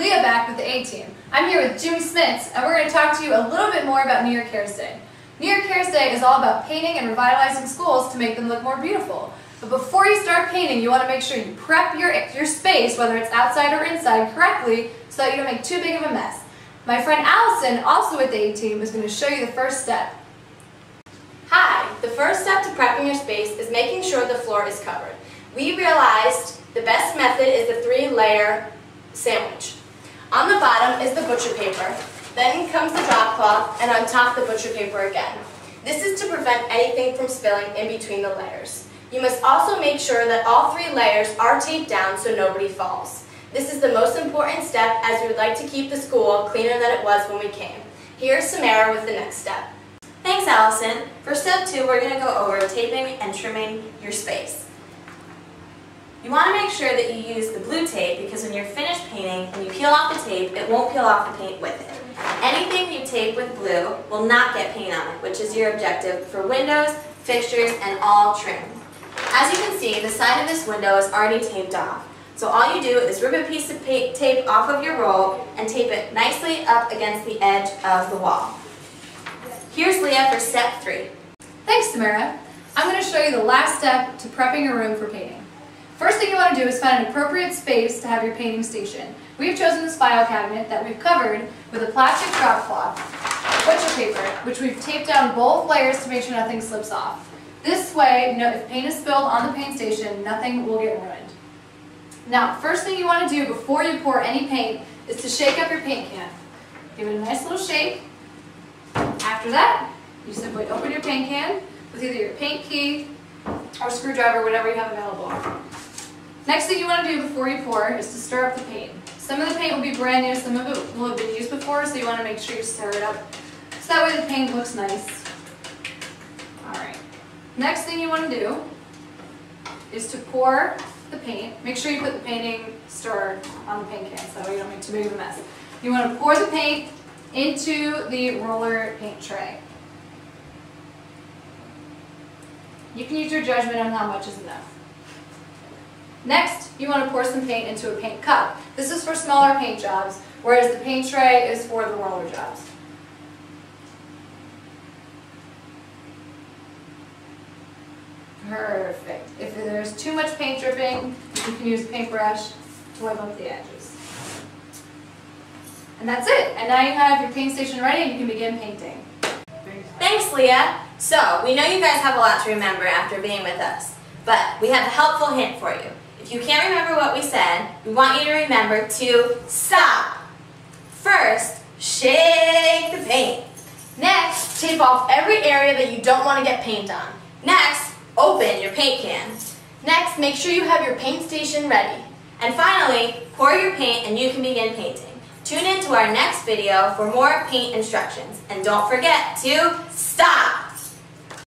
Leah back with the A-Team. I'm here with Jimmy Smits, and we're going to talk to you a little bit more about New Year Cares Day. New Year Cares Day is all about painting and revitalizing schools to make them look more beautiful. But before you start painting, you want to make sure you prep your space, whether it's outside or inside, correctly so that you don't make too big of a mess. My friend Allison, also with the A-Team, is going to show you the first step. Hi! The first step to prepping your space is making sure the floor is covered. We realized the best method is the 3-layer sandwich. On the bottom is the butcher paper, then comes the drop cloth, and on top the butcher paper again. This is to prevent anything from spilling in between the layers. You must also make sure that all 3 layers are taped down so nobody falls. This is the most important step as we would like to keep the school cleaner than it was when we came. Here's Samara with the next step. Thanks, Allison. For step 2, we're going to go over taping and trimming your space. You want to make sure that you use the blue tape because when you're finished painting and you peel off the tape, it won't peel off the paint with it. Anything you tape with blue will not get paint on it, which is your objective for windows, fixtures, and all trim. As you can see, the side of this window is already taped off. So all you do is rip a piece of tape off of your roll and tape it nicely up against the edge of the wall. Here's Leah for step 3. Thanks, Samara. I'm going to show you the last step to prepping your room for painting. First thing you want to do is find an appropriate space to have your painting station. We've chosen this file cabinet that we've covered with a plastic drop cloth, butcher paper, which we've taped down both layers to make sure nothing slips off. This way, if paint is spilled on the paint station, nothing will get ruined. Now, first thing you want to do before you pour any paint is to shake up your paint can. Give it a nice little shake. After that, you simply open your paint can with either your paint key or screwdriver, whatever you have available. Next thing you want to do before you pour is to stir up the paint. Some of the paint will be brand new, some of it will have been used before, so you want to make sure you stir it up so that way the paint looks nice. Alright. Next thing you want to do is to pour the paint. Make sure you put the painting stirrer on the paint can so that way you don't make too big of a mess. You want to pour the paint into the roller paint tray. You can use your judgment on how much is enough. Next, you want to pour some paint into a paint cup. This is for smaller paint jobs, whereas the paint tray is for the roller jobs. Perfect. If there's too much paint dripping, you can use a paintbrush to wipe up the edges. And that's it. And now you have your paint station ready and you can begin painting. Thanks, Leah. So, we know you guys have a lot to remember after being with us, but we have a helpful hint for you. If you can't remember what we said, we want you to remember to stop. First, shake the paint. Next, tape off every area that you don't want to get paint on. Next, open your paint can. Next, make sure you have your paint station ready. And finally, pour your paint and you can begin painting. Tune in to our next video for more paint instructions. And don't forget to stop!